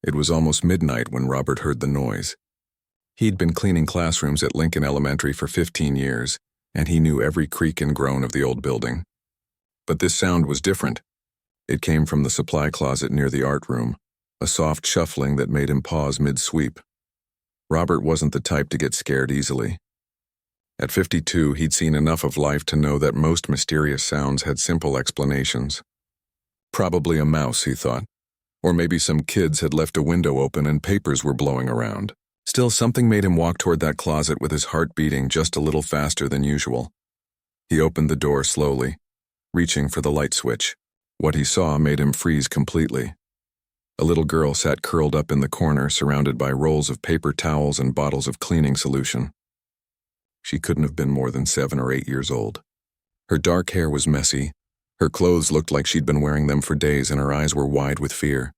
It was almost midnight when Robert heard the noise. He'd been cleaning classrooms at Lincoln Elementary for 15 years, and he knew every creak and groan of the old building. But this sound was different. It came from the supply closet near the art room, a soft shuffling that made him pause mid-sweep. Robert wasn't the type to get scared easily. At 52, he'd seen enough of life to know that most mysterious sounds had simple explanations. Probably a mouse, he thought. Or maybe some kids had left a window open and papers were blowing around. Still, something made him walk toward that closet with his heart beating just a little faster than usual. He opened the door slowly, reaching for the light switch. What he saw made him freeze completely. A little girl sat curled up in the corner, surrounded by rolls of paper towels and bottles of cleaning solution. She couldn't have been more than 7 or 8 years old. Her dark hair was messy. Her clothes looked like she'd been wearing them for days, and her eyes were wide with fear.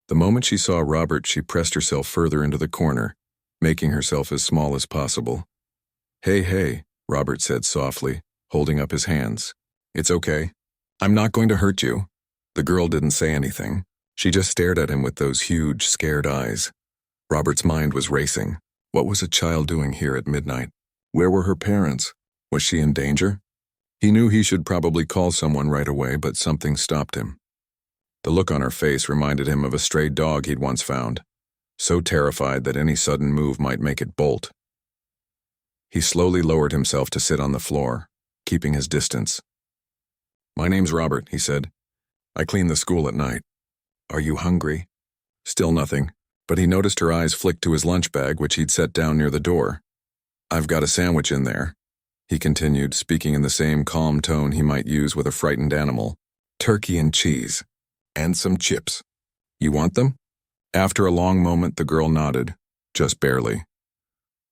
The moment she saw Robert, she pressed herself further into the corner, making herself as small as possible. Hey, Robert said softly, holding up his hands. It's okay. I'm not going to hurt you. The girl didn't say anything. She just stared at him with those huge, scared eyes. Robert's mind was racing. What was a child doing here at midnight? Where were her parents? Was she in danger? He knew he should probably call someone right away, but something stopped him. The look on her face reminded him of a stray dog he'd once found, so terrified that any sudden move might make it bolt. He slowly lowered himself to sit on the floor, keeping his distance. My name's Robert, he said. I clean the school at night. Are you hungry? Still nothing, but he noticed her eyes flick to his lunch bag, which he'd set down near the door. I've got a sandwich in there, he continued, speaking in the same calm tone he might use with a frightened animal. Turkey and cheese. And some chips. You want them? After a long moment, the girl nodded, just barely.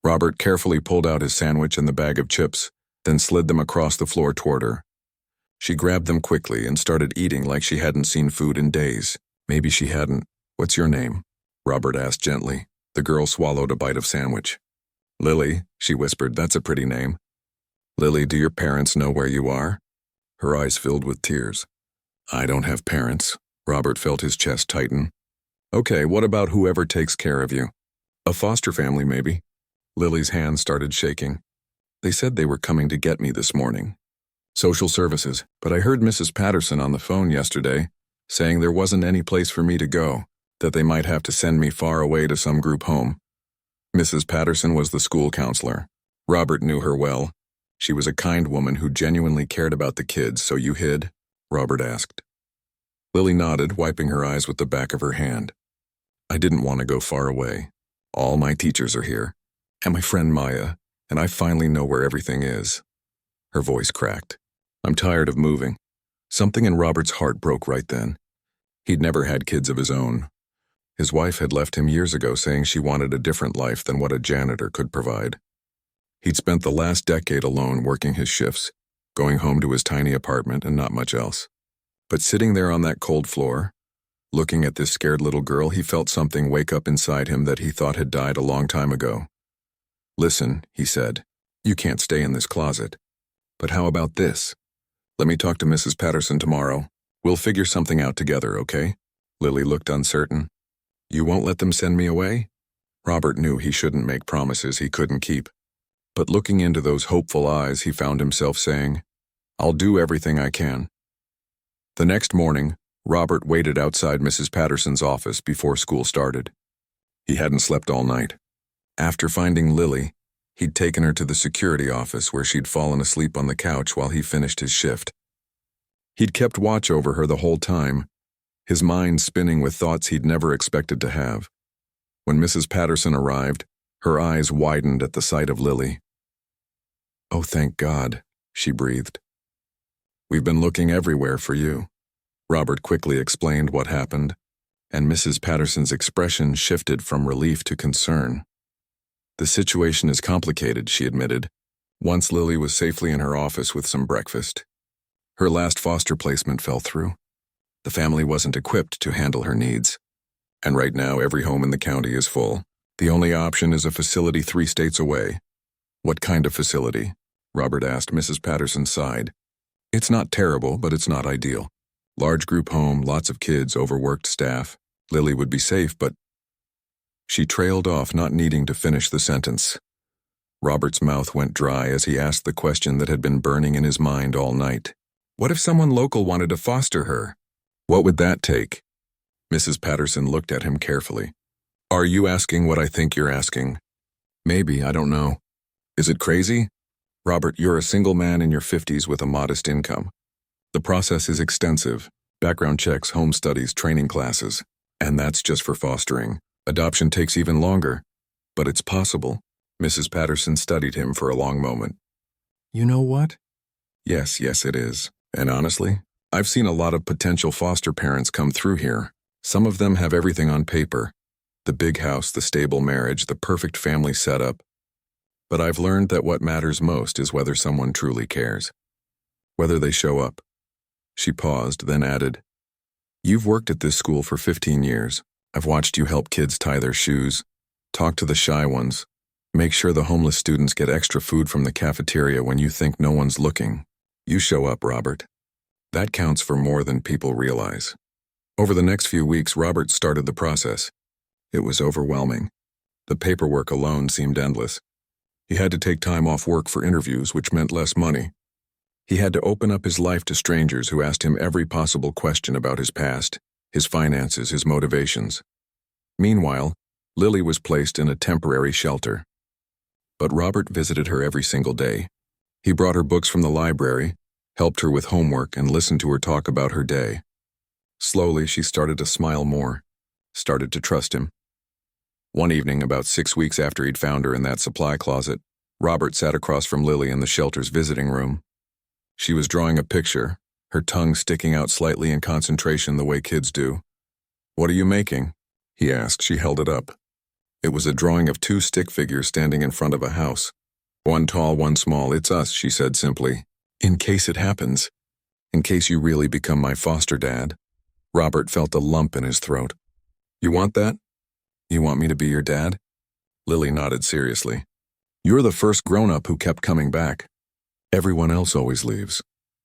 Robert carefully pulled out his sandwich and the bag of chips, then slid them across the floor toward her. She grabbed them quickly and started eating like she hadn't seen food in days. Maybe she hadn't. What's your name? Robert asked gently. The girl swallowed a bite of sandwich. Lily, she whispered, that's a pretty name. Lily, do your parents know where you are? Her eyes filled with tears. I don't have parents. Robert felt his chest tighten. Okay, what about whoever takes care of you? A foster family, maybe? Lily's hands started shaking. They said they were coming to get me this morning. Social services, but I heard Mrs. Patterson on the phone yesterday saying there wasn't any place for me to go, that they might have to send me far away to some group home. Mrs. Patterson was the school counselor. Robert knew her well. She was a kind woman who genuinely cared about the kids. So you hid? Robert asked. Lily nodded, wiping her eyes with the back of her hand. I didn't want to go far away. All my teachers are here, and my friend Maya, and I finally know where everything is. Her voice cracked. I'm tired of moving. Something in Robert's heart broke right then. He'd never had kids of his own. His wife had left him years ago, saying she wanted a different life than what a janitor could provide. He'd spent the last decade alone working his shifts, going home to his tiny apartment and not much else. But sitting there on that cold floor, looking at this scared little girl, he felt something wake up inside him that he thought had died a long time ago. Listen, he said, you can't stay in this closet. But how about this? Let me talk to Mrs. Patterson tomorrow. We'll figure something out together, okay? Lily looked uncertain. You won't let them send me away? Robert knew he shouldn't make promises he couldn't keep. But looking into those hopeful eyes, he found himself saying, I'll do everything I can. The next morning, Robert waited outside Mrs. Patterson's office before school started. He hadn't slept all night. After finding Lily, he'd taken her to the security office where she'd fallen asleep on the couch while he finished his shift. He'd kept watch over her the whole time, his mind spinning with thoughts he'd never expected to have. When Mrs. Patterson arrived, her eyes widened at the sight of Lily. Oh, thank God, she breathed. We've been looking everywhere for you. Robert quickly explained what happened, and Mrs. Patterson's expression shifted from relief to concern. The situation is complicated, she admitted, once Lily was safely in her office with some breakfast. Her last foster placement fell through. The family wasn't equipped to handle her needs. And right now, every home in the county is full. The only option is a facility 3 states away. What kind of facility? Robert asked. Mrs. Patterson sighed. It's not terrible, but it's not ideal. Large group home, lots of kids, overworked staff. Lily would be safe, but she trailed off, not needing to finish the sentence. Robert's mouth went dry as he asked the question that had been burning in his mind all night. What if someone local wanted to foster her? What would that take? Mrs. Patterson looked at him carefully. Are you asking what I think you're asking? Maybe, I don't know. Is it crazy? Robert, you're a single man in your 50s with a modest income. The process is extensive. Background checks, home studies, training classes. And that's just for fostering. Adoption takes even longer. But it's possible. Mrs. Patterson studied him for a long moment. You know what? Yes, it is. And honestly, I've seen a lot of potential foster parents come through here. Some of them have everything on paper. The big house, the stable marriage, the perfect family setup. But I've learned that what matters most is whether someone truly cares. Whether they show up. She paused, then added, You've worked at this school for 15 years. I've watched you help kids tie their shoes, talk to the shy ones, make sure the homeless students get extra food from the cafeteria when you think no one's looking. You show up, Robert. That counts for more than people realize. Over the next few weeks, Robert started the process. It was overwhelming. The paperwork alone seemed endless. He had to take time off work for interviews, which meant less money. He had to open up his life to strangers who asked him every possible question about his past, his finances, his motivations. Meanwhile, Lily was placed in a temporary shelter. But Robert visited her every single day. He brought her books from the library, helped her with homework, and listened to her talk about her day. Slowly, she started to smile more, started to trust him. One evening, about 6 weeks after he'd found her in that supply closet, Robert sat across from Lily in the shelter's visiting room. She was drawing a picture, her tongue sticking out slightly in concentration the way kids do. What are you making? He asked. She held it up. It was a drawing of 2 stick figures standing in front of a house. One tall, one small. It's us, she said simply. In case it happens. In case you really become my foster dad. Robert felt a lump in his throat. You want that? You want me to be your dad? Lily nodded seriously. You're the first grown-up who kept coming back. Everyone else always leaves.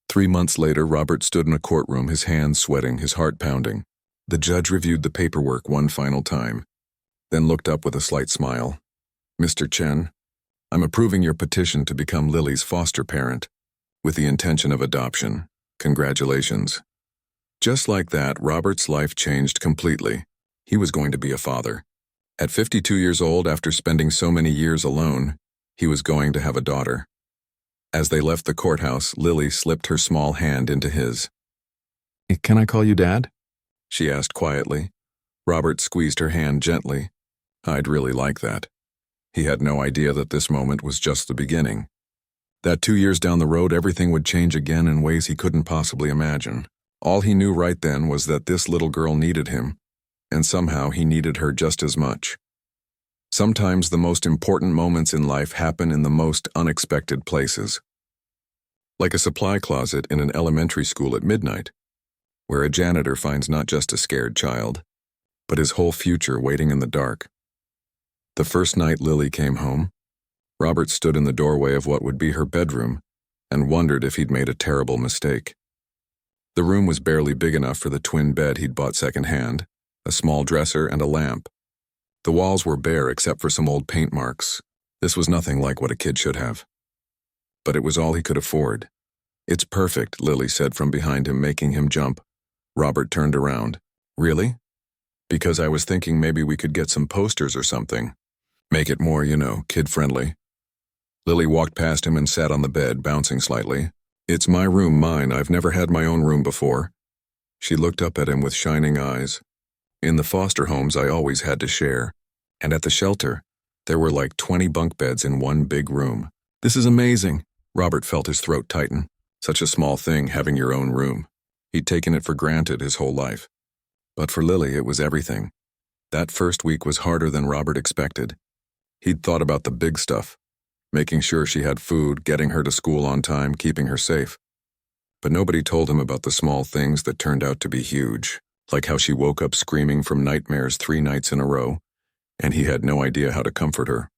3 months later, Robert stood in a courtroom, his hands sweating, his heart pounding. The judge reviewed the paperwork one final time, then looked up with a slight smile. Mr. Chen, I'm approving your petition to become Lily's foster parent, with the intention of adoption. Congratulations. Just like that, Robert's life changed completely. He was going to be a father. At 52 years old, after spending so many years alone, he was going to have a daughter. As they left the courthouse, Lily slipped her small hand into his. Can I call you Dad? She asked quietly. Robert squeezed her hand gently. I'd really like that. He had no idea that this moment was just the beginning. That 2 years down the road, everything would change again in ways he couldn't possibly imagine. All he knew right then was that this little girl needed him, and somehow he needed her just as much. Sometimes the most important moments in life happen in the most unexpected places. Like a supply closet in an elementary school at midnight, where a janitor finds not just a scared child, but his whole future waiting in the dark. The first night Lily came home, Robert stood in the doorway of what would be her bedroom and wondered if he'd made a terrible mistake. The room was barely big enough for the twin bed he'd bought secondhand, a small dresser, and a lamp. The walls were bare except for some old paint marks. This was nothing like what a kid should have. But it was all he could afford. It's perfect, Lily said from behind him, making him jump. Robert turned around. Really? Because I was thinking maybe we could get some posters or something. Make it more, kid-friendly. Lily walked past him and sat on the bed, bouncing slightly. It's my room, mine. I've never had my own room before. She looked up at him with shining eyes. In the foster homes, I always had to share. And at the shelter, there were like 20 bunk beds in one big room. This is amazing. Robert felt his throat tighten. Such a small thing, having your own room. He'd taken it for granted his whole life. But for Lily, it was everything. That first week was harder than Robert expected. He'd thought about the big stuff, making sure she had food, getting her to school on time, keeping her safe. But nobody told him about the small things that turned out to be huge, like how she woke up screaming from nightmares 3 nights in a row, and he had no idea how to comfort her.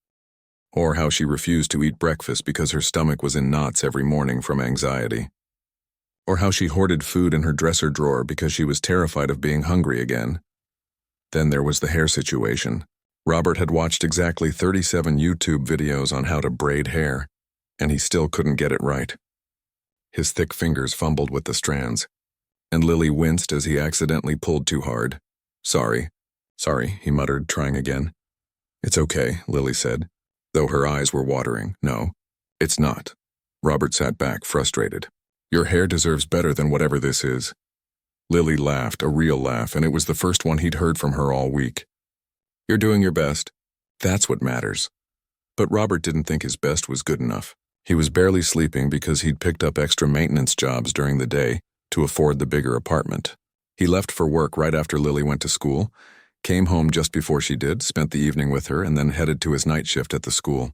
Or how she refused to eat breakfast because her stomach was in knots every morning from anxiety. Or how she hoarded food in her dresser drawer because she was terrified of being hungry again. Then there was the hair situation. Robert had watched exactly 37 YouTube videos on how to braid hair, and he still couldn't get it right. His thick fingers fumbled with the strands, and Lily winced as he accidentally pulled too hard. Sorry, he muttered, trying again. It's okay, Lily said, though her eyes were watering. No, it's not. Robert sat back, frustrated. Your hair deserves better than whatever this is. Lily laughed, a real laugh, and it was the first one he'd heard from her all week. You're doing your best. That's what matters. But Robert didn't think his best was good enough. He was barely sleeping because he'd picked up extra maintenance jobs during the day to afford the bigger apartment. He left for work right after Lily went to school, came home just before she did, spent the evening with her, and then headed to his night shift at the school.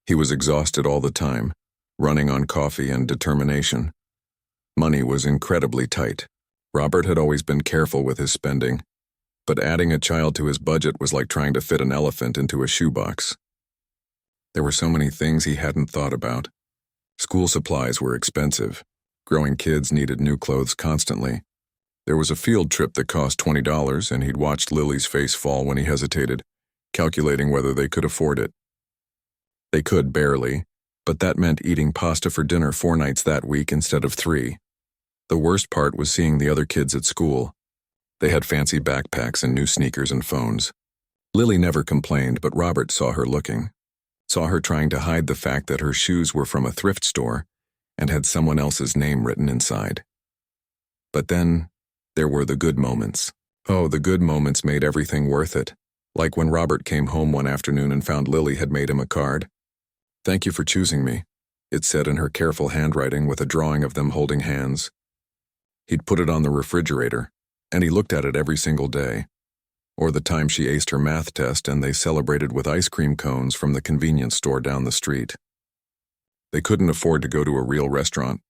He was exhausted all the time, running on coffee and determination. Money was incredibly tight. Robert had always been careful with his spending, but adding a child to his budget was like trying to fit an elephant into a shoebox. There were so many things he hadn't thought about. School supplies were expensive. Growing kids needed new clothes constantly. There was a field trip that cost $20, and he'd watched Lily's face fall when he hesitated, calculating whether they could afford it. They could barely, but that meant eating pasta for dinner 4 nights that week instead of 3. The worst part was seeing the other kids at school. They had fancy backpacks and new sneakers and phones. Lily never complained, but Robert saw her looking. Saw her trying to hide the fact that her shoes were from a thrift store and had someone else's name written inside. But then, there were the good moments. Oh, the good moments made everything worth it. Like when Robert came home one afternoon and found Lily had made him a card. Thank you for choosing me, it said in her careful handwriting with a drawing of them holding hands. He'd put it on the refrigerator, and he looked at it every single day. Or the time she aced her math test and they celebrated with ice cream cones from the convenience store down the street. They couldn't afford to go to a real restaurant,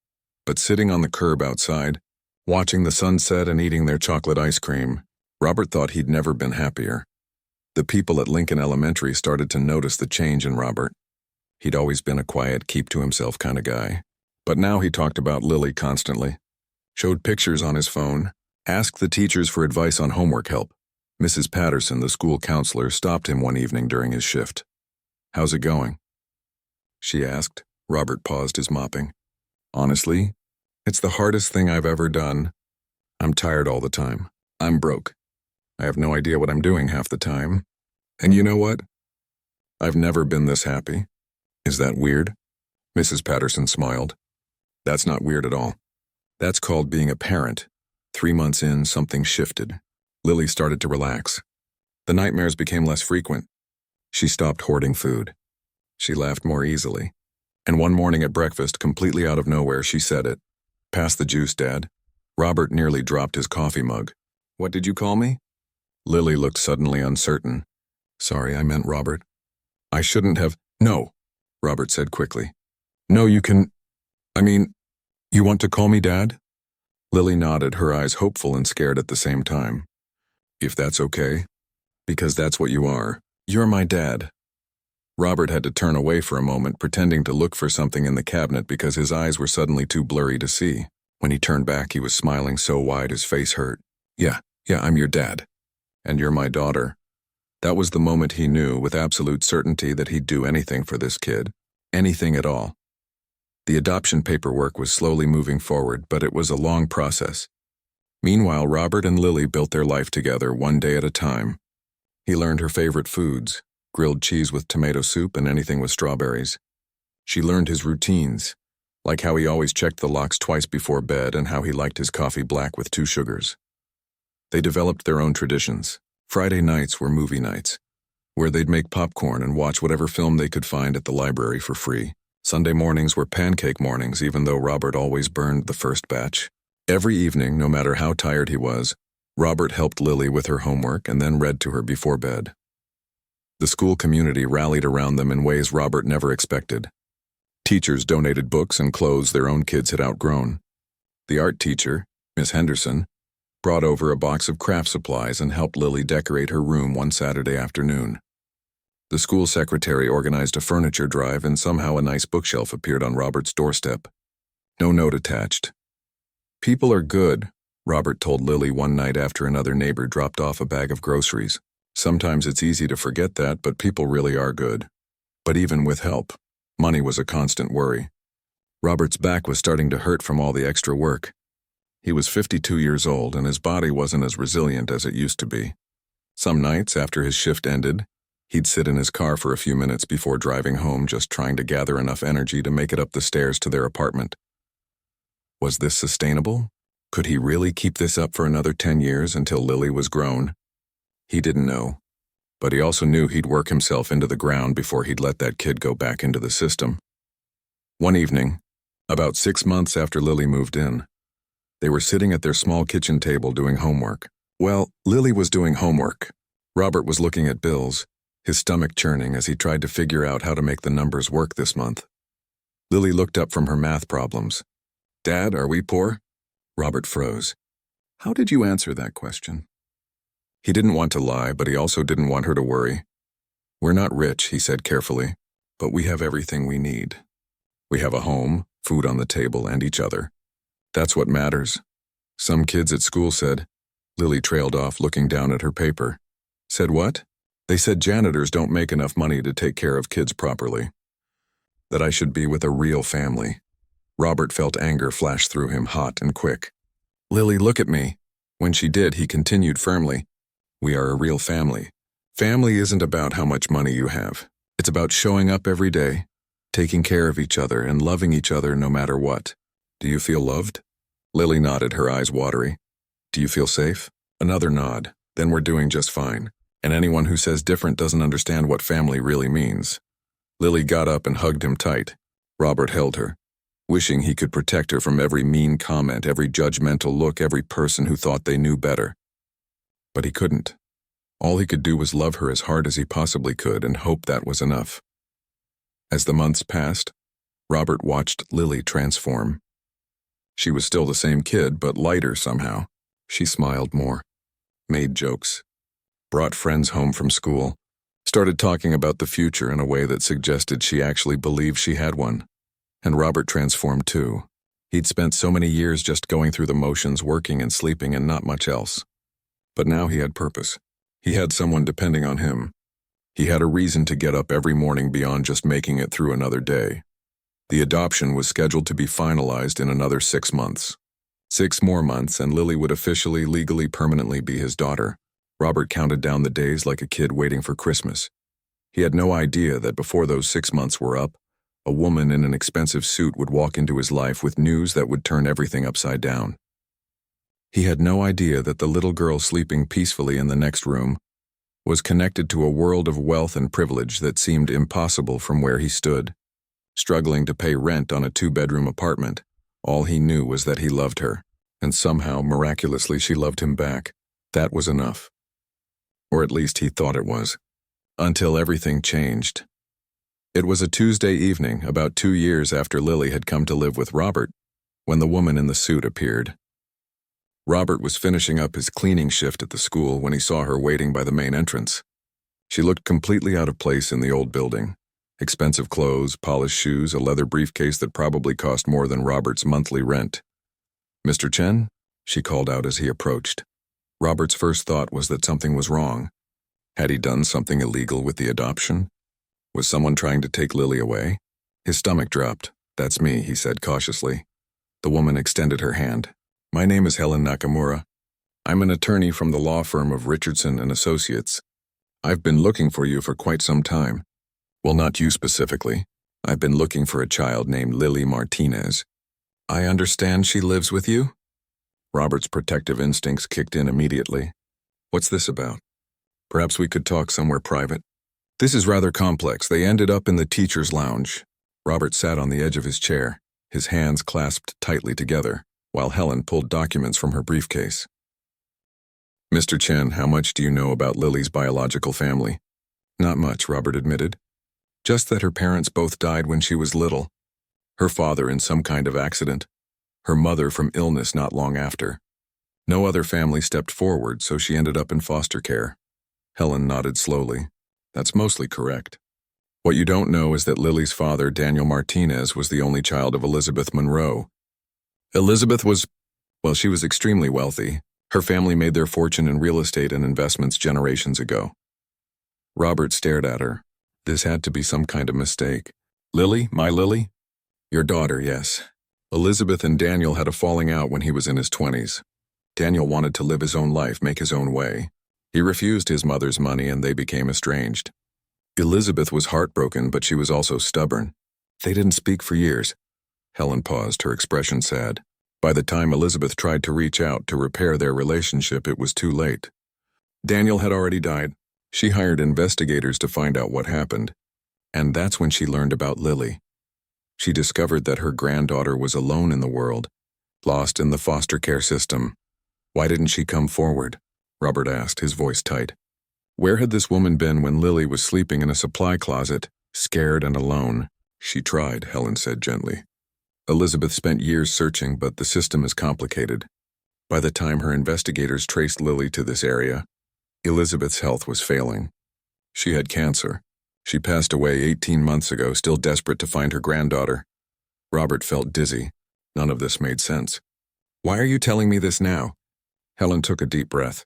but sitting on the curb outside, watching the sunset and eating their chocolate ice cream, Robert thought he'd never been happier. The people at Lincoln Elementary started to notice the change in Robert. He'd always been a quiet, keep-to-himself kind of guy. But now he talked about Lily constantly. Showed pictures on his phone, asked the teachers for advice on homework help. Mrs. Patterson, the school counselor, stopped him one evening during his shift. How's it going? She asked. Robert paused his mopping. Honestly, it's the hardest thing I've ever done. I'm tired all the time. I'm broke. I have no idea what I'm doing half the time. And you know what? I've never been this happy. Is that weird? Mrs. Patterson smiled. That's not weird at all. That's called being a parent. 3 months in, something shifted. Lily started to relax. The nightmares became less frequent. She stopped hoarding food. She laughed more easily. And one morning at breakfast, completely out of nowhere, she said it. Pass the juice, Dad. Robert nearly dropped his coffee mug. What did you call me? Lily looked suddenly uncertain. Sorry, I meant Robert. I shouldn't have. No, Robert said quickly. No, you can. You want to call me Dad? Lily nodded, her eyes hopeful and scared at the same time. If that's okay. Because that's what you are. You're my dad. Robert had to turn away for a moment, pretending to look for something in the cabinet because his eyes were suddenly too blurry to see. When he turned back, he was smiling so wide his face hurt. Yeah, I'm your dad. And you're my daughter. That was the moment he knew with absolute certainty that he'd do anything for this kid. Anything at all. The adoption paperwork was slowly moving forward, but it was a long process. Meanwhile, Robert and Lily built their life together one day at a time. He learned her favorite foods, grilled cheese with tomato soup and anything with strawberries. She learned his routines, like how he always checked the locks twice before bed and how he liked his coffee black with 2 sugars. They developed their own traditions. Friday nights were movie nights, where they'd make popcorn and watch whatever film they could find at the library for free. Sunday mornings were pancake mornings, even though Robert always burned the first batch. Every evening, no matter how tired he was, Robert helped Lily with her homework and then read to her before bed. The school community rallied around them in ways Robert never expected. Teachers donated books and clothes their own kids had outgrown. The art teacher, Miss Henderson, brought over a box of craft supplies and helped Lily decorate her room one Saturday afternoon. The school secretary organized a furniture drive and somehow a nice bookshelf appeared on Robert's doorstep. No note attached. People are good, Robert told Lily one night after another neighbor dropped off a bag of groceries. Sometimes it's easy to forget that, but people really are good. But even with help, money was a constant worry. Robert's back was starting to hurt from all the extra work. He was 52 years old, and his body wasn't as resilient as it used to be. Some nights, after his shift ended, he'd sit in his car for a few minutes before driving home, just trying to gather enough energy to make it up the stairs to their apartment. Was this sustainable? Could he really keep this up for another 10 years until Lily was grown? He didn't know, but he also knew he'd work himself into the ground before he'd let that kid go back into the system. One evening, about 6 months after Lily moved in, they were sitting at their small kitchen table doing homework. Well, Lily was doing homework. Robert was looking at bills, his stomach churning as he tried to figure out how to make the numbers work this month. Lily looked up from her math problems. "Dad, are we poor?" Robert froze. How did you answer that question? He didn't want to lie, but he also didn't want her to worry. "We're not rich," he said carefully, "but we have everything we need. We have a home, food on the table, and each other. That's what matters." Some kids at school said. Lily trailed off, looking down at her paper. Said what? They said janitors don't make enough money to take care of kids properly. That I should be with a real family. Robert felt anger flash through him, hot and quick. "Lily, look at me." When she did, he continued firmly. "We are a real family. Family isn't about how much money you have. It's about showing up every day, taking care of each other, and loving each other no matter what. Do you feel loved?" Lily nodded, her eyes watery. "Do you feel safe?" Another nod. "Then we're doing just fine. And anyone who says different doesn't understand what family really means." Lily got up and hugged him tight. Robert held her, wishing he could protect her from every mean comment, every judgmental look, every person who thought they knew better. But he couldn't. All he could do was love her as hard as he possibly could and hope that was enough. As the months passed, Robert watched Lily transform. She was still the same kid, but lighter somehow. She smiled more, made jokes, brought friends home from school, started talking about the future in a way that suggested she actually believed she had one. And Robert transformed too. He'd spent so many years just going through the motions, working and sleeping and not much else. But now he had purpose. He had someone depending on him. He had a reason to get up every morning beyond just making it through another day. The adoption was scheduled to be finalized in another 6 months. 6 more months, and Lily would officially, legally, permanently be his daughter. Robert counted down the days like a kid waiting for Christmas. He had no idea that before those 6 months were up, a woman in an expensive suit would walk into his life with news that would turn everything upside down. He had no idea that the little girl sleeping peacefully in the next room was connected to a world of wealth and privilege that seemed impossible from where he stood. Struggling to pay rent on a 2-bedroom apartment, all he knew was that he loved her, and somehow, miraculously, she loved him back. That was enough. Or at least he thought it was. Until everything changed. It was a Tuesday evening, about 2 years after Lily had come to live with Robert, when the woman in the suit appeared. Robert was finishing up his cleaning shift at the school when he saw her waiting by the main entrance. She looked completely out of place in the old building. Expensive clothes, polished shoes, a leather briefcase that probably cost more than Robert's monthly rent. "Mr. Chen?" she called out as he approached. Robert's first thought was that something was wrong. Had he done something illegal with the adoption? Was someone trying to take Lily away? His stomach dropped. "That's me," he said cautiously. The woman extended her hand. "My name is Helen Nakamura. I'm an attorney from the law firm of Richardson and Associates. I've been looking for you for quite some time. Well, not you specifically. I've been looking for a child named Lily Martinez." "I understand she lives with you?" Robert's protective instincts kicked in immediately. "What's this about? Perhaps we could talk somewhere private." "This is rather complex. They ended up in the teacher's lounge." Robert sat on the edge of his chair, his hands clasped tightly together, while Helen pulled documents from her briefcase. "Mr. Chen, how much do you know about Lily's biological family?" "Not much," Robert admitted. "Just that her parents both died when she was little. Her father in some kind of accident. Her mother from illness not long after. No other family stepped forward, so she ended up in foster care." Helen nodded slowly. "That's mostly correct. What you don't know is that Lily's father, Daniel Martinez, was the only child of Elizabeth Monroe. Elizabeth was..." Well, she was extremely wealthy. Her family made their fortune in real estate and investments generations ago. Robert stared at her. This had to be some kind of mistake. Lily? My Lily? Your daughter, yes. Elizabeth and Daniel had a falling out when he was in his 20s. Daniel wanted to live his own life, make his own way. He refused his mother's money and they became estranged. Elizabeth was heartbroken, but she was also stubborn. They didn't speak for years. Helen paused, her expression sad. By the time Elizabeth tried to reach out to repair their relationship, it was too late. Daniel had already died. She hired investigators to find out what happened. And that's when she learned about Lily. She discovered that her granddaughter was alone in the world, lost in the foster care system. Why didn't she come forward? Robert asked, his voice tight. Where had this woman been when Lily was sleeping in a supply closet, scared and alone? She tried, Helen said gently. Elizabeth spent years searching, but the system is complicated. By the time her investigators traced Lily to this area, Elizabeth's health was failing. She had cancer. She passed away 18 months ago, still desperate to find her granddaughter. Robert felt dizzy. None of this made sense. Why are you telling me this now? Helen took a deep breath.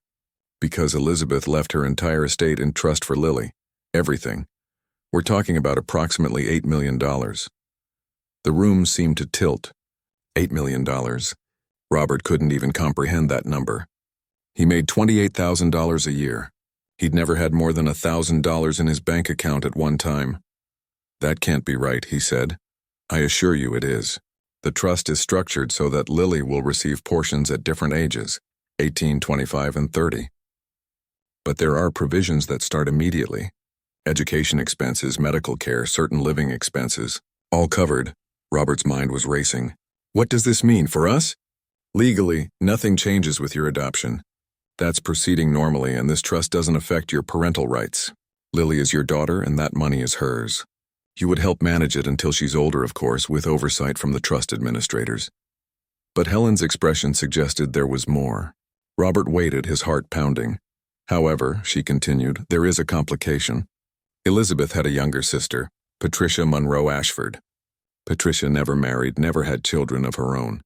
Because Elizabeth left her entire estate in trust for Lily. Everything. We're talking about approximately $8 million. The room seemed to tilt. $8 million. Robert couldn't even comprehend that number. He made $28,000 a year. He'd never had more than $1,000 in his bank account at one time. That can't be right, he said. I assure you it is. The trust is structured so that Lily will receive portions at different ages, 18, 25, and 30. But there are provisions that start immediately. Education expenses, medical care, certain living expenses, all covered. Robert's mind was racing. What does this mean for us? Legally, nothing changes with your adoption. That's proceeding normally, and this trust doesn't affect your parental rights. Lily is your daughter, and that money is hers. You would help manage it until she's older, of course, with oversight from the trust administrators. But Helen's expression suggested there was more. Robert waited, his heart pounding. However, she continued, there is a complication. Elizabeth had a younger sister, Patricia Monroe Ashford. Patricia never married, never had children of her own.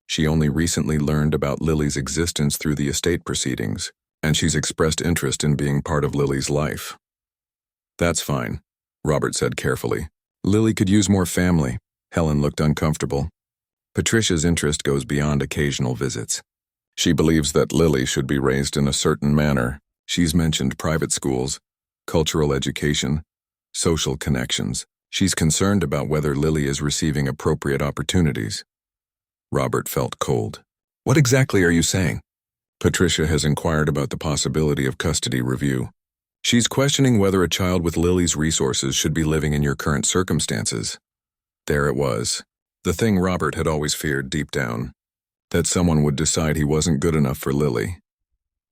She only recently learned about Lily's existence through the estate proceedings, and she's expressed interest in being part of Lily's life. That's fine, Robert said carefully. Lily could use more family. Helen looked uncomfortable. Patricia's interest goes beyond occasional visits. She believes that Lily should be raised in a certain manner. She's mentioned private schools, cultural education, social connections. She's concerned about whether Lily is receiving appropriate opportunities. Robert felt cold. What exactly are you saying? Patricia has inquired about the possibility of custody review. She's questioning whether a child with Lily's resources should be living in your current circumstances. There it was. The thing Robert had always feared deep down. That someone would decide he wasn't good enough for Lily.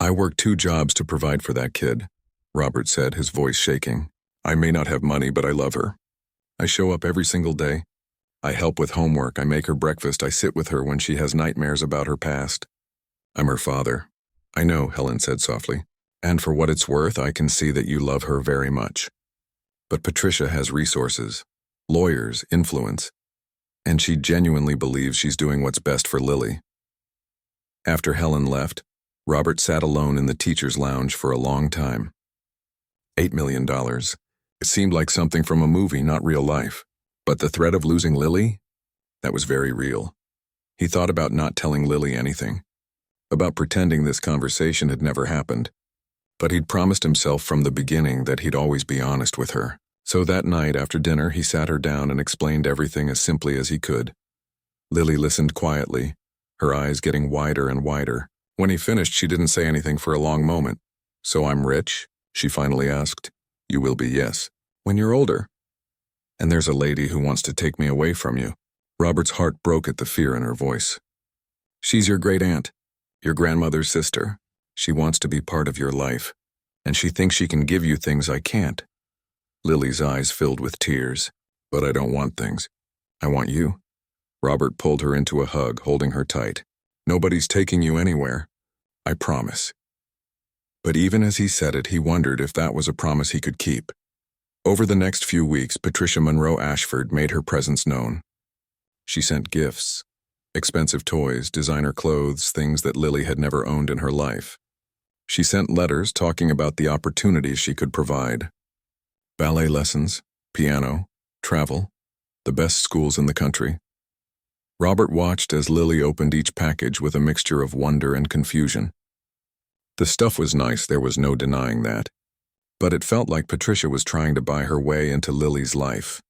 I work 2 jobs to provide for that kid, Robert said, his voice shaking. I may not have money, but I love her. I show up every single day. I help with homework, I make her breakfast, I sit with her when she has nightmares about her past. I'm her father. I know, Helen said softly. And for what it's worth, I can see that you love her very much. But Patricia has resources, lawyers, influence, and she genuinely believes she's doing what's best for Lily. After Helen left, Robert sat alone in the teacher's lounge for a long time. $8 million. It seemed like something from a movie, not real life. But the threat of losing Lily? That was very real. He thought about not telling Lily anything, about pretending this conversation had never happened. But he'd promised himself from the beginning that he'd always be honest with her. So that night after dinner, he sat her down and explained everything as simply as he could. Lily listened quietly, her eyes getting wider and wider. When he finished, she didn't say anything for a long moment. So I'm rich? She finally asked. You will be, yes. When you're older. And there's a lady who wants to take me away from you. Robert's heart broke at the fear in her voice. She's your great aunt, your grandmother's sister. She wants to be part of your life, and she thinks she can give you things I can't. Lily's eyes filled with tears. But I don't want things. I want you. Robert pulled her into a hug, holding her tight. Nobody's taking you anywhere. I promise. But even as he said it, he wondered if that was a promise he could keep. Over the next few weeks, Patricia Monroe Ashford made her presence known. She sent gifts, Expensive toys, designer clothes, things that Lily had never owned in her life. She sent letters talking about the opportunities she could provide. Ballet lessons, piano, travel, the best schools in the country. Robert watched as Lily opened each package with a mixture of wonder and confusion. The stuff was nice, there was no denying that. But it felt like Patricia was trying to buy her way into Lily's life.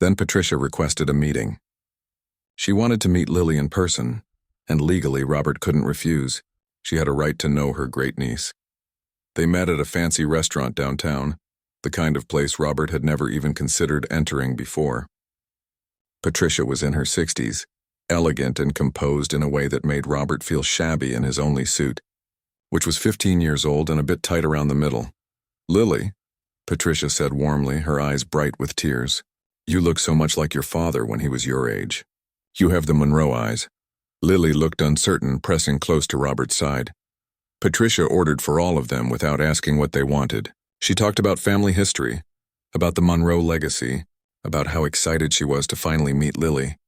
Then Patricia requested a meeting. She wanted to meet Lily in person, and legally Robert couldn't refuse. She had a right to know her great niece. They met at a fancy restaurant downtown, the kind of place Robert had never even considered entering before. Patricia was in her 60s, elegant and composed in a way that made Robert feel shabby in his only suit, which was 15 years old and a bit tight around the middle. "Lily," Patricia said warmly, her eyes bright with tears. "You look so much like your father when he was your age. You have the Monroe eyes." Lily looked uncertain, pressing close to Robert's side. Patricia ordered for all of them without asking what they wanted. She talked about family history, about the Monroe legacy, about how excited she was to finally meet Lily.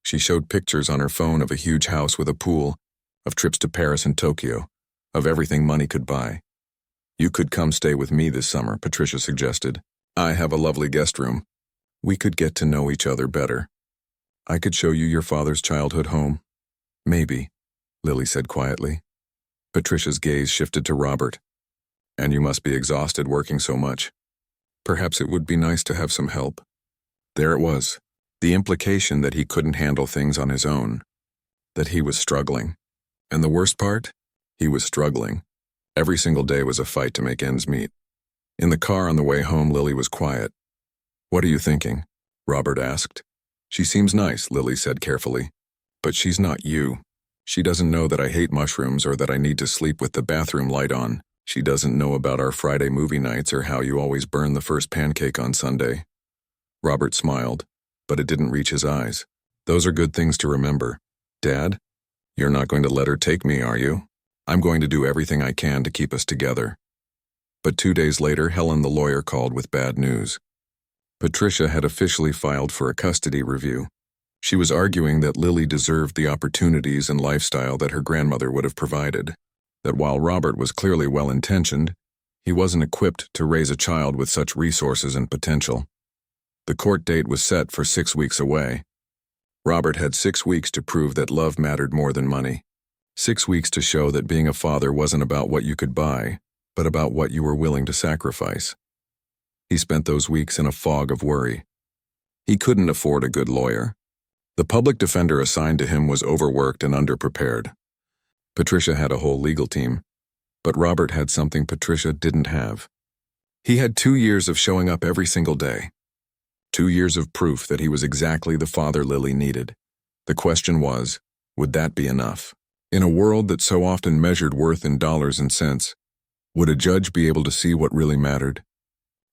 She showed pictures on her phone of a huge house with a pool, of trips to Paris and Tokyo, of everything money could buy. "You could come stay with me this summer," Patricia suggested. "I have a lovely guest room. We could get to know each other better. I could show you your father's childhood home." "Maybe," Lily said quietly. Patricia's gaze shifted to Robert. "And you must be exhausted working so much. Perhaps it would be nice to have some help." There it was, the implication that he couldn't handle things on his own, that he was struggling. And the worst part? He was struggling. Every single day was a fight to make ends meet. In the car on the way home, Lily was quiet. "What are you thinking?" Robert asked. "She seems nice," Lily said carefully. "But she's not you. She doesn't know that I hate mushrooms or that I need to sleep with the bathroom light on. She doesn't know about our Friday movie nights or how you always burn the first pancake on Sunday." Robert smiled, but it didn't reach his eyes. "Those are good things to remember. Dad, you're not going to let her take me, are you? I'm going to do everything I can to keep us together." But 2 days later, Helen the lawyer called with bad news. Patricia had officially filed for a custody review. She was arguing that Lily deserved the opportunities and lifestyle that her grandmother would have provided, that while Robert was clearly well-intentioned, he wasn't equipped to raise a child with such resources and potential. The court date was set for 6 weeks away. Robert had 6 weeks to prove that love mattered more than money. 6 weeks to show that being a father wasn't about what you could buy, but about what you were willing to sacrifice. He spent those weeks in a fog of worry. He couldn't afford a good lawyer. The public defender assigned to him was overworked and underprepared. Patricia had a whole legal team, but Robert had something Patricia didn't have. He had 2 years of showing up every single day. 2 years of proof that he was exactly the father Lily needed. The question was, would that be enough? In a world that so often measured worth in dollars and cents, would a judge be able to see what really mattered?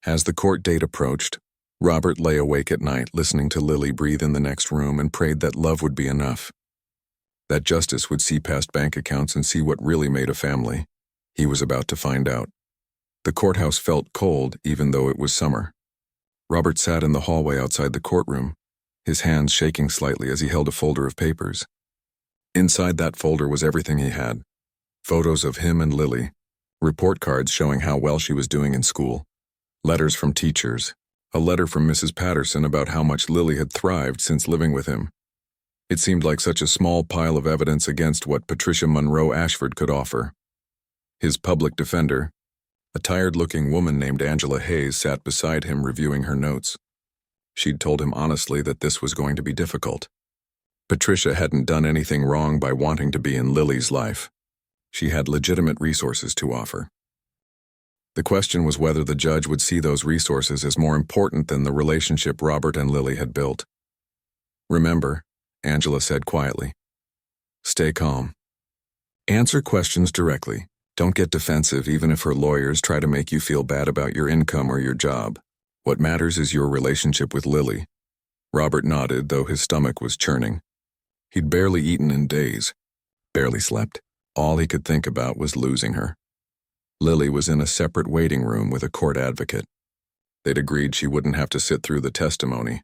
As the court date approached, Robert lay awake at night listening to Lily breathe in the next room and prayed that love would be enough. That justice would see past bank accounts and see what really made a family. He was about to find out. The courthouse felt cold even though it was summer. Robert sat in the hallway outside the courtroom, his hands shaking slightly as he held a folder of papers. Inside that folder was everything he had. Photos of him and Lily, report cards showing how well she was doing in school, letters from teachers, a letter from Mrs. Patterson about how much Lily had thrived since living with him. It seemed like such a small pile of evidence against what Patricia Monroe Ashford could offer. His public defender, a tired-looking woman named Angela Hayes, sat beside him reviewing her notes. She'd told him honestly that this was going to be difficult. Patricia hadn't done anything wrong by wanting to be in Lily's life. She had legitimate resources to offer. The question was whether the judge would see those resources as more important than the relationship Robert and Lily had built. "Remember," Angela said quietly, "stay calm. Answer questions directly. Don't get defensive even if her lawyers try to make you feel bad about your income or your job. What matters is your relationship with Lily." Robert nodded, though his stomach was churning. He'd barely eaten in days, barely slept. All he could think about was losing her. Lily was in a separate waiting room with a court advocate. They'd agreed she wouldn't have to sit through the testimony,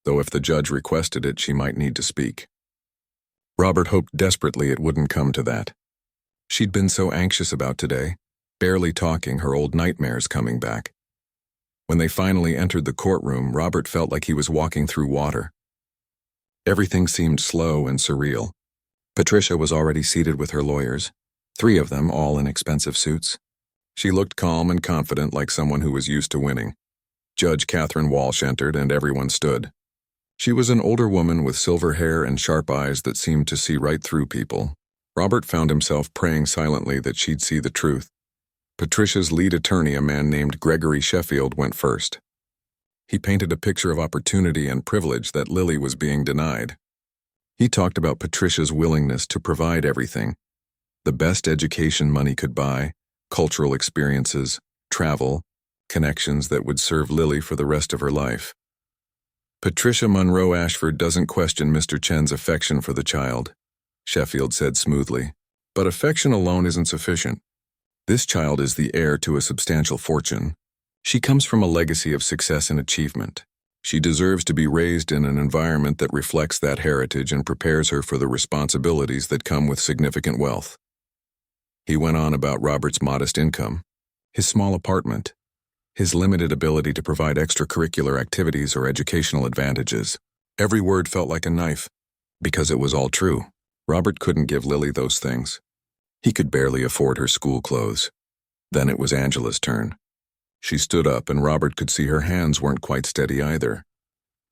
though if the judge requested it, she might need to speak. Robert hoped desperately it wouldn't come to that. She'd been so anxious about today, barely talking, her old nightmares coming back. When they finally entered the courtroom, Robert felt like he was walking through water. Everything seemed slow and surreal. Patricia was already seated with her lawyers, 3 of them, all in expensive suits. She looked calm and confident, like someone who was used to winning. Judge Catherine Walsh entered, and everyone stood. She was an older woman with silver hair and sharp eyes that seemed to see right through people. Robert found himself praying silently that she'd see the truth. Patricia's lead attorney, a man named Gregory Sheffield, went first. He painted a picture of opportunity and privilege that Lily was being denied. He talked about Patricia's willingness to provide everything: the best education money could buy, cultural experiences, travel, connections that would serve Lily for the rest of her life. Patricia Monroe Ashford doesn't question Mr. Chen's affection for the child, Sheffield said smoothly. But affection alone isn't sufficient. This child is the heir to a substantial fortune. She comes from a legacy of success and achievement. She deserves to be raised in an environment that reflects that heritage and prepares her for the responsibilities that come with significant wealth. He went on about Robert's modest income, his small apartment, his limited ability to provide extracurricular activities or educational advantages. Every word felt like a knife, because it was all true. Robert couldn't give Lily those things. He could barely afford her school clothes. Then it was Angela's turn. She stood up, and Robert could see her hands weren't quite steady either.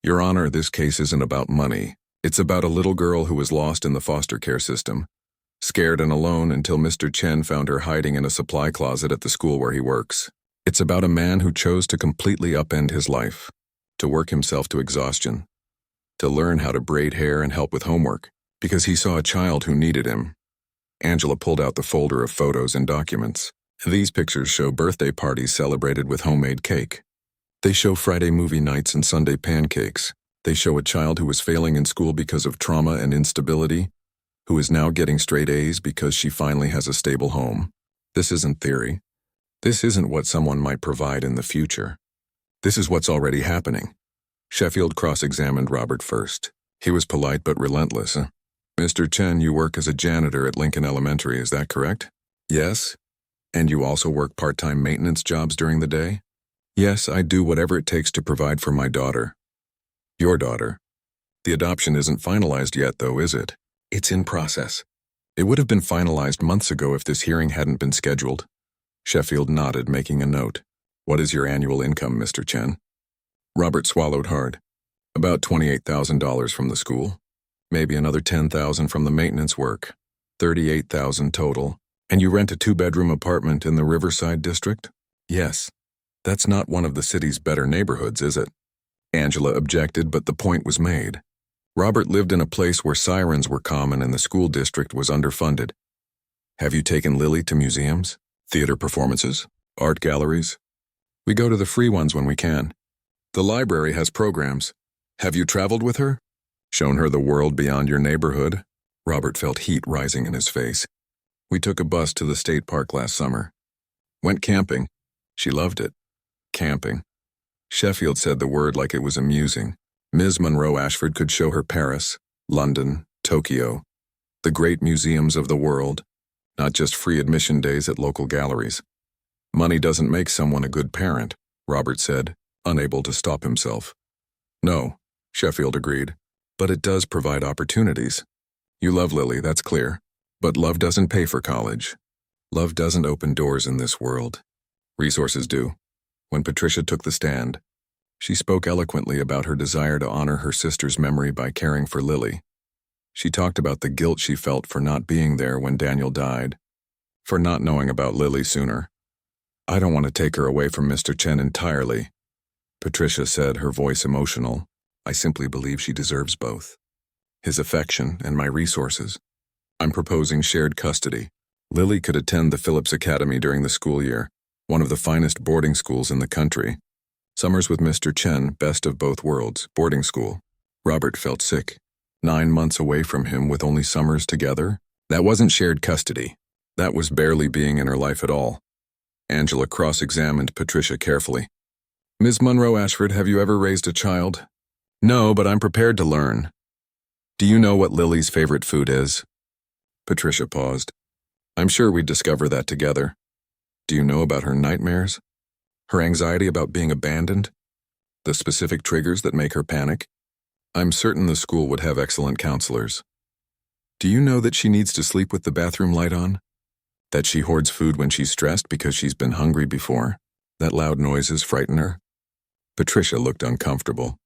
Your Honor, this case isn't about money. It's about a little girl who was lost in the foster care system, scared and alone until Mr. Chen found her hiding in a supply closet at the school where he works. It's about a man who chose to completely upend his life, to work himself to exhaustion, to learn how to braid hair and help with homework, because he saw a child who needed him. Angela pulled out the folder of photos and documents. These pictures show birthday parties celebrated with homemade cake. They show Friday movie nights and Sunday pancakes. They show a child who was failing in school because of trauma and instability, who is now getting straight A's because she finally has a stable home. This isn't theory. This isn't what someone might provide in the future. This is what's already happening. Sheffield cross-examined Robert first. He was polite but relentless. Mr. Chen, you work as a janitor at Lincoln Elementary, is that correct? Yes. And you also work part-time maintenance jobs during the day? Yes, I do whatever it takes to provide for my daughter. Your daughter. The adoption isn't finalized yet, though, is it? It's in process. It would have been finalized months ago if this hearing hadn't been scheduled. Sheffield nodded, making a note. What is your annual income, Mr. Chen? Robert swallowed hard. About $28,000 from the school. Maybe another $10,000 from the maintenance work. $38,000 total. And you rent a 2-bedroom apartment in the Riverside district? Yes. That's not one of the city's better neighborhoods, is it? Angela objected, but the point was made. Robert lived in a place where sirens were common and the school district was underfunded. Have you taken Lily to museums, theater performances, art galleries? We go to the free ones when we can. The library has programs. Have you traveled with her? Shown her the world beyond your neighborhood? Robert felt heat rising in his face. We took a bus to the state park last summer. Went camping. She loved it. Camping. Sheffield said the word like it was amusing. Ms. Monroe Ashford could show her Paris, London, Tokyo, the great museums of the world, not just free admission days at local galleries. Money doesn't make someone a good parent, Robert said, unable to stop himself. No, Sheffield agreed, but it does provide opportunities. You love Lily, that's clear. But love doesn't pay for college. Love doesn't open doors in this world. Resources do. When Patricia took the stand, she spoke eloquently about her desire to honor her sister's memory by caring for Lily. She talked about the guilt she felt for not being there when Daniel died, for not knowing about Lily sooner. I don't want to take her away from Mr. Chen entirely, Patricia said, her voice emotional. I simply believe she deserves both. His affection and my resources. I'm proposing shared custody. Lily could attend the Phillips Academy during the school year, one of the finest boarding schools in the country. Summers with Mr. Chen, best of both worlds, boarding school. Robert felt sick. 9 months away from him with only summers together? That wasn't shared custody. That was barely being in her life at all. Angela cross-examined Patricia carefully. Ms. Monroe Ashford, have you ever raised a child? No, but I'm prepared to learn. Do you know what Lily's favorite food is? Patricia paused. I'm sure we'd discover that together. Do you know about her nightmares? Her anxiety about being abandoned? The specific triggers that make her panic? I'm certain the school would have excellent counselors. Do you know that she needs to sleep with the bathroom light on? That she hoards food when she's stressed because she's been hungry before? That loud noises frighten her? Patricia looked uncomfortable.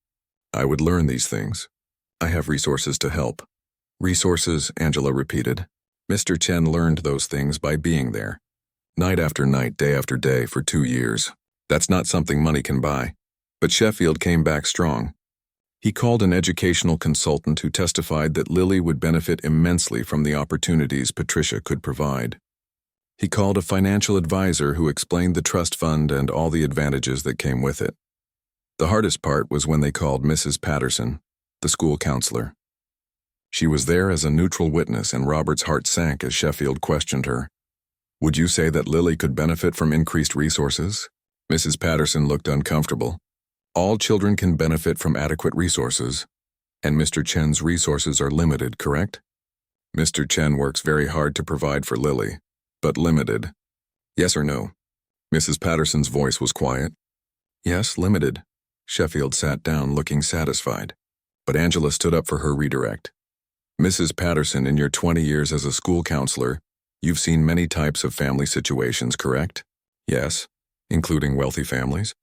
I would learn these things. I have resources to help. Resources, Angela repeated. Mr. Chen learned those things by being there. Night after night, day after day, for 2 years. That's not something money can buy. But Sheffield came back strong. He called an educational consultant who testified that Lily would benefit immensely from the opportunities Patricia could provide. He called a financial advisor who explained the trust fund and all the advantages that came with it. The hardest part was when they called Mrs. Patterson, the school counselor. She was there as a neutral witness, and Robert's heart sank as Sheffield questioned her. Would you say that Lily could benefit from increased resources? Mrs. Patterson looked uncomfortable. All children can benefit from adequate resources, and Mr. Chen's resources are limited, correct? Mr. Chen works very hard to provide for Lily, but limited. Yes or no? Mrs. Patterson's voice was quiet. Yes, limited. Sheffield sat down, looking satisfied. But Angela stood up for her redirect. Mrs. Patterson, in your 20 years as a school counselor, you've seen many types of family situations, correct? Yes. Including wealthy families?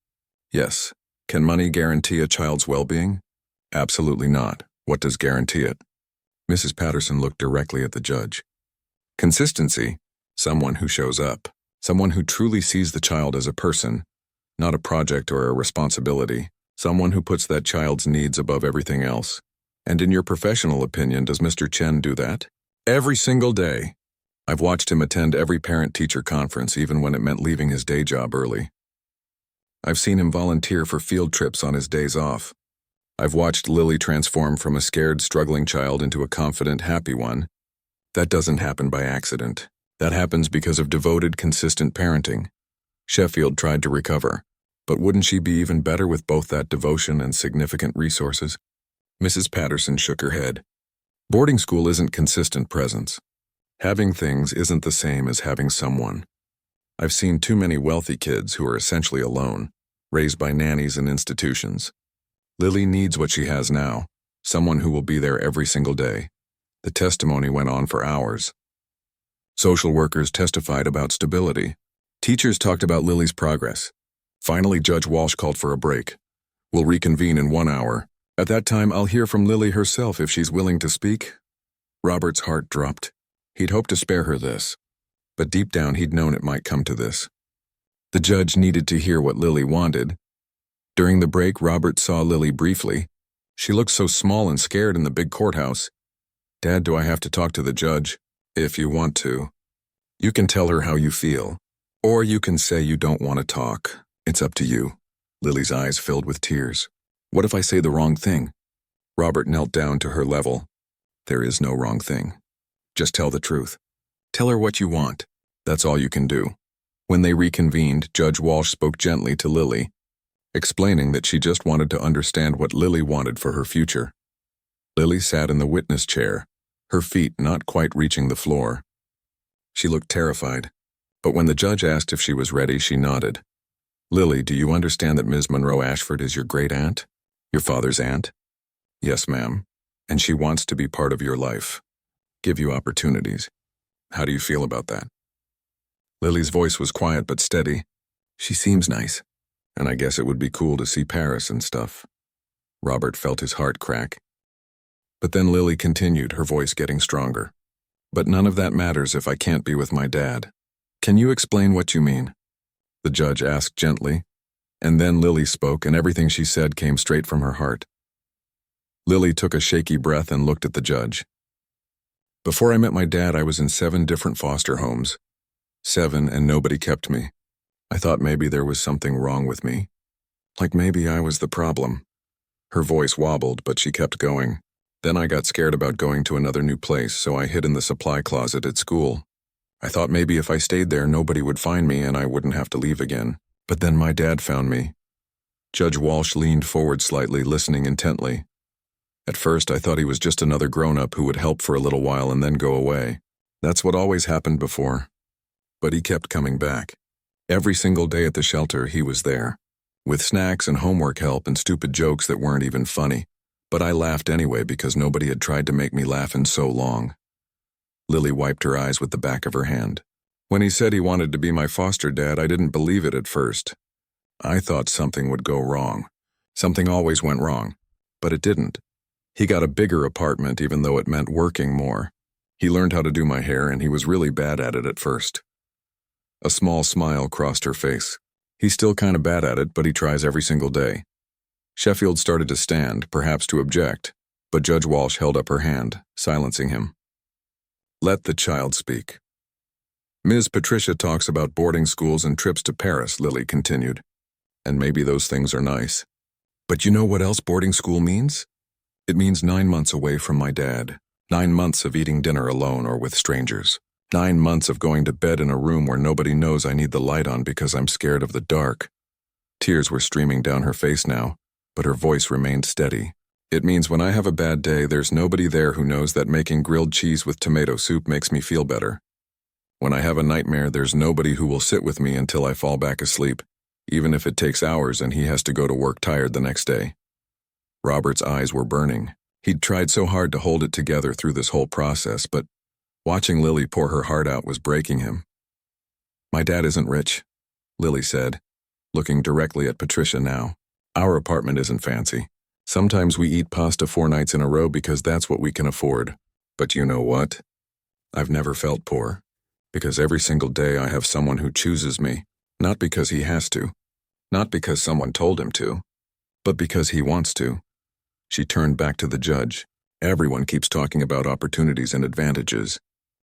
Yes. Can money guarantee a child's well-being? Absolutely not. What does guarantee it? Mrs. Patterson looked directly at the judge. Consistency. Someone who shows up. Someone who truly sees the child as a person, not a project or a responsibility. Someone who puts that child's needs above everything else. And in your professional opinion, does Mr. Chen do that? Every single day. I've watched him attend every parent-teacher conference, even when it meant leaving his day job early. I've seen him volunteer for field trips on his days off. I've watched Lily transform from a scared, struggling child into a confident, happy one. That doesn't happen by accident. That happens because of devoted, consistent parenting. Sheffield tried to recover, but wouldn't she be even better with both that devotion and significant resources? Mrs. Patterson shook her head. Boarding school isn't consistent presence. Having things isn't the same as having someone. I've seen too many wealthy kids who are essentially alone, raised by nannies and institutions. Lily needs what she has now, someone who will be there every single day. The testimony went on for hours. Social workers testified about stability. Teachers talked about Lily's progress. Finally, Judge Walsh called for a break. We'll reconvene in 1 hour. At that time, I'll hear from Lily herself if she's willing to speak. Robert's heart dropped. He'd hoped to spare her this, but deep down he'd known it might come to this. The judge needed to hear what Lily wanted. During the break, Robert saw Lily briefly. She looked so small and scared in the big courthouse. Dad, do I have to talk to the judge? If you want to. You can tell her how you feel. Or you can say you don't want to talk. It's up to you. Lily's eyes filled with tears. What if I say the wrong thing? Robert knelt down to her level. There is no wrong thing. Just tell the truth. Tell her what you want. That's all you can do. When they reconvened, Judge Walsh spoke gently to Lily, explaining that she just wanted to understand what Lily wanted for her future. Lily sat in the witness chair, her feet not quite reaching the floor. She looked terrified, but when the judge asked if she was ready, she nodded. Lily, do you understand that Ms. Monroe Ashford is your great-aunt? Your father's aunt? Yes, ma'am. And she wants to be part of your life. Give you opportunities. How do you feel about that? Lily's voice was quiet but steady. She seems nice, and I guess it would be cool to see Paris and stuff. Robert felt his heart crack. But then Lily continued, her voice getting stronger. But none of that matters if I can't be with my dad. Can you explain what you mean? The judge asked gently, and then Lily spoke, and everything she said came straight from her heart. Lily took a shaky breath and looked at the judge. Before I met my dad, I was in 7 different foster homes. 7, and nobody kept me. I thought maybe there was something wrong with me. Like maybe I was the problem. Her voice wobbled, but she kept going. Then I got scared about going to another new place, so I hid in the supply closet at school. I thought maybe if I stayed there, nobody would find me and I wouldn't have to leave again. But then my dad found me. Judge Walsh leaned forward slightly, listening intently. At first, I thought he was just another grown-up who would help for a little while and then go away. That's what always happened before. But he kept coming back. Every single day at the shelter, he was there, with snacks and homework help and stupid jokes that weren't even funny. But I laughed anyway because nobody had tried to make me laugh in so long. Lily wiped her eyes with the back of her hand. When he said he wanted to be my foster dad, I didn't believe it at first. I thought something would go wrong. Something always went wrong, but it didn't. He got a bigger apartment even though it meant working more. He learned how to do my hair and he was really bad at it at first. A small smile crossed her face. He's still kind of bad at it, but he tries every single day. Sheffield started to stand, perhaps to object, but Judge Walsh held up her hand, silencing him. Let the child speak. Ms. Patricia talks about boarding schools and trips to Paris, Lily continued. And maybe those things are nice. But you know what else boarding school means? It means 9 months away from my dad. 9 months of eating dinner alone or with strangers. 9 months of going to bed in a room where nobody knows I need the light on because I'm scared of the dark. Tears were streaming down her face now, but her voice remained steady. It means when I have a bad day, there's nobody there who knows that making grilled cheese with tomato soup makes me feel better. When I have a nightmare, there's nobody who will sit with me until I fall back asleep, even if it takes hours and he has to go to work tired the next day. Robert's eyes were burning. He'd tried so hard to hold it together through this whole process, but watching Lily pour her heart out was breaking him. My dad isn't rich, Lily said, looking directly at Patricia now. Our apartment isn't fancy. Sometimes we eat pasta 4 nights in a row because that's what we can afford. But you know what? I've never felt poor. Because every single day I have someone who chooses me, not because he has to, not because someone told him to, but because he wants to. She turned back to the judge. Everyone keeps talking about opportunities and advantages.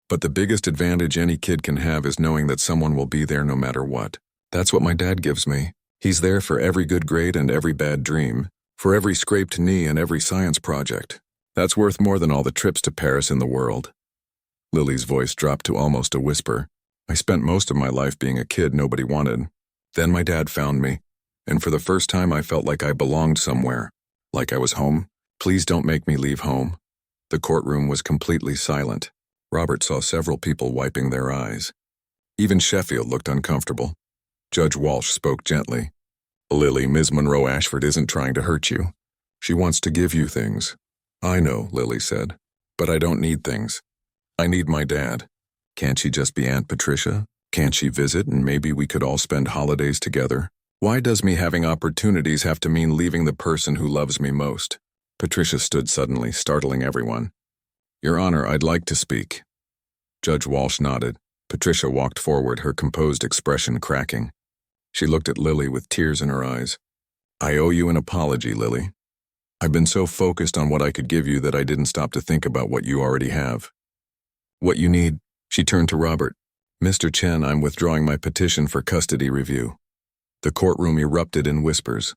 But the biggest advantage any kid can have is knowing that someone will be there no matter what. That's what my dad gives me. He's there for every good grade and every bad dream, for every scraped knee and every science project. That's worth more than all the trips to Paris in the world. Lily's voice dropped to almost a whisper. I spent most of my life being a kid nobody wanted. Then my dad found me, and for the first time I felt like I belonged somewhere, like I was home. Please don't make me leave home. The courtroom was completely silent. Robert saw several people wiping their eyes. Even Sheffield looked uncomfortable. Judge Walsh spoke gently. Lily, Ms. Monroe Ashford isn't trying to hurt you. She wants to give you things. I know, Lily said, but I don't need things. I need my dad. Can't she just be Aunt Patricia? Can't she visit and maybe we could all spend holidays together? Why does me having opportunities have to mean leaving the person who loves me most? Patricia stood suddenly, startling everyone. Your Honor, I'd like to speak. Judge Walsh nodded. Patricia walked forward, her composed expression cracking. She looked at Lily with tears in her eyes. I owe you an apology, Lily. I've been so focused on what I could give you that I didn't stop to think about what you already have. What you need, she turned to Robert. Mr. Chen, I'm withdrawing my petition for custody review. The courtroom erupted in whispers.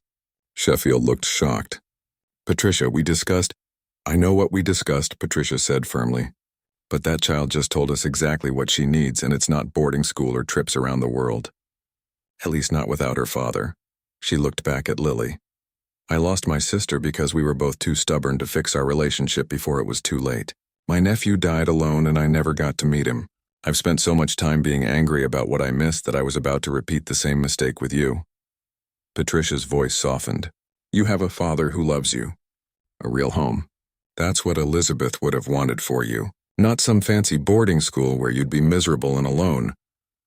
Sheffield looked shocked. Patricia, we discussed. I know what we discussed, Patricia said firmly. But that child just told us exactly what she needs, and it's not boarding school or trips around the world. At least not without her father. She looked back at Lily. I lost my sister because we were both too stubborn to fix our relationship before it was too late. My nephew died alone and I never got to meet him. I've spent so much time being angry about what I missed that I was about to repeat the same mistake with you. Patricia's voice softened. You have a father who loves you. A real home. That's what Elizabeth would have wanted for you. Not some fancy boarding school where you'd be miserable and alone.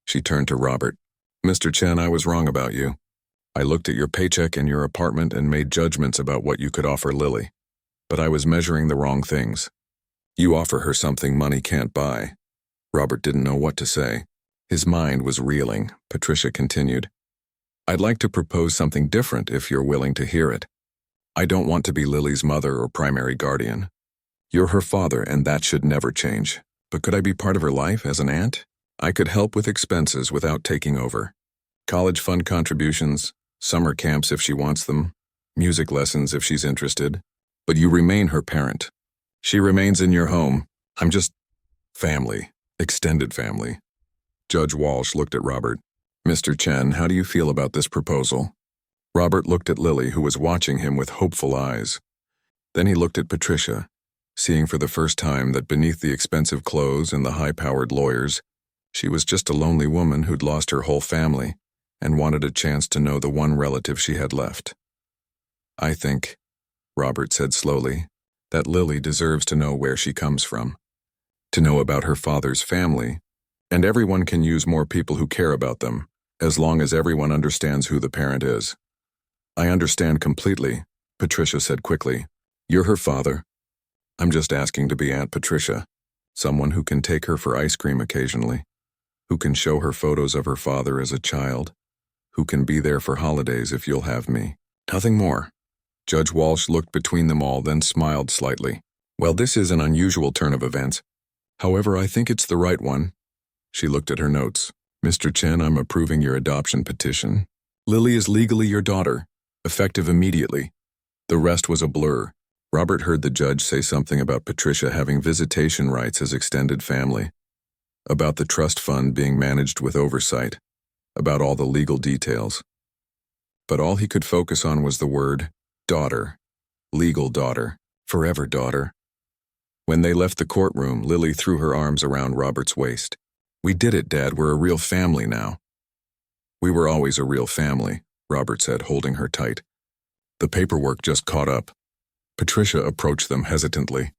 She turned to Robert. Mr. Chen, I was wrong about you. I looked at your paycheck and your apartment and made judgments about what you could offer Lily. But I was measuring the wrong things. You offer her something money can't buy. Robert didn't know what to say. His mind was reeling. Patricia continued. I'd like to propose something different if you're willing to hear it. I don't want to be Lily's mother or primary guardian. You're her father and that should never change. But could I be part of her life as an aunt? I could help with expenses without taking over. College fund contributions, summer camps if she wants them, music lessons if she's interested. But you remain her parent. She remains in your home. I'm just family, extended family. Judge Walsh looked at Robert. Mr. Chen, how do you feel about this proposal? Robert looked at Lily, who was watching him with hopeful eyes. Then he looked at Patricia, seeing for the first time that beneath the expensive clothes and the high-powered lawyers, she was just a lonely woman who'd lost her whole family and wanted a chance to know the one relative she had left. "I think," Robert said slowly, "that Lily deserves to know where she comes from, to know about her father's family, and everyone can use more people who care about them, as long as everyone understands who the parent is." "I understand completely," Patricia said quickly. "You're her father. I'm just asking to be Aunt Patricia, someone who can take her for ice cream occasionally, who can show her photos of her father as a child, who can be there for holidays if you'll have me. Nothing more." Judge Walsh looked between them all, then smiled slightly. "Well, this is an unusual turn of events. However, I think it's the right one." She looked at her notes. "Mr. Chen, I'm approving your adoption petition. Lily is legally your daughter, effective immediately." The rest was a blur. Robert heard the judge say something about Patricia having visitation rights as extended family, about the trust fund being managed with oversight, about all the legal details. But all he could focus on was the word daughter, legal daughter, forever daughter. When they left the courtroom, Lily threw her arms around Robert's waist. "We did it, Dad. We're a real family now." "We were always a real family," Robert said, holding her tight. "The paperwork just caught up." Patricia approached them hesitantly.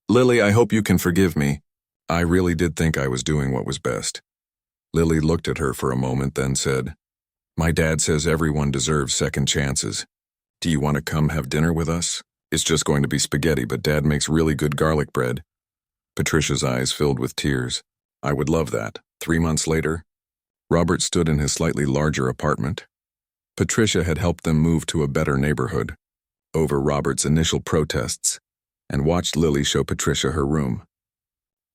"Lily, I hope you can forgive me. I really did think I was doing what was best." Lily looked at her for a moment, then said, "My dad says everyone deserves second chances. Do you want to come have dinner with us? It's just going to be spaghetti, but Dad makes really good garlic bread." Patricia's eyes filled with tears. "I would love that." 3 months later, Robert stood in his slightly larger apartment. Patricia had helped them move to a better neighborhood, over Robert's initial protests, and watched Lily show Patricia her room.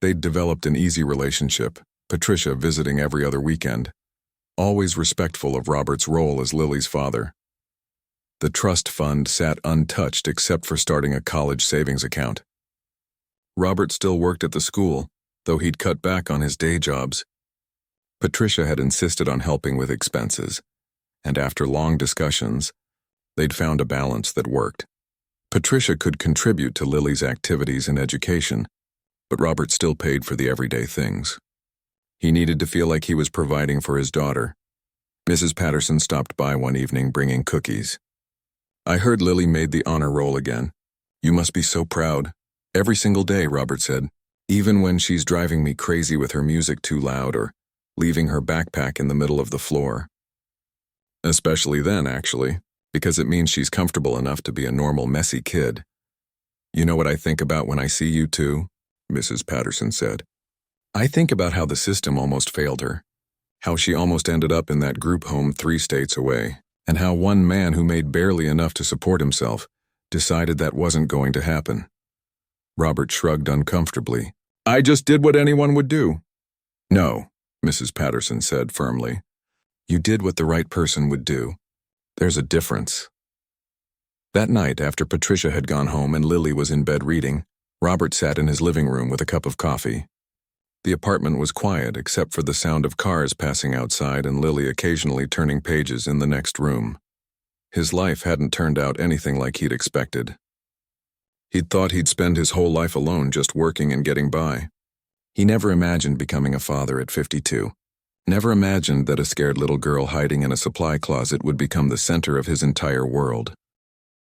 They'd developed an easy relationship, Patricia visiting every other weekend, always respectful of Robert's role as Lily's father. The trust fund sat untouched except for starting a college savings account. Robert still worked at the school, though he'd cut back on his day jobs. Patricia had insisted on helping with expenses, and after long discussions, they'd found a balance that worked. Patricia could contribute to Lily's activities and education, but Robert still paid for the everyday things. He needed to feel like he was providing for his daughter. Mrs. Patterson stopped by one evening bringing cookies. "I heard Lily made the honor roll again. You must be so proud." "Every single day," Robert said, "even when she's driving me crazy with her music too loud or leaving her backpack in the middle of the floor." "Especially then, actually, because it means she's comfortable enough to be a normal, messy kid." "You know what I think about when I see you two?" Mrs. Patterson said. "I think about how the system almost failed her, how she almost ended up in that group home 3 states away, and how one man who made barely enough to support himself decided that wasn't going to happen." Robert shrugged uncomfortably. "I just did what anyone would do." "No," Mrs. Patterson said firmly. "You did what the right person would do. There's a difference." That night, after Patricia had gone home and Lily was in bed reading, Robert sat in his living room with a cup of coffee. The apartment was quiet except for the sound of cars passing outside and Lily occasionally turning pages in the next room. His life hadn't turned out anything like he'd expected. He'd thought he'd spend his whole life alone just working and getting by. He never imagined becoming a father at 52. Never imagined that a scared little girl hiding in a supply closet would become the center of his entire world.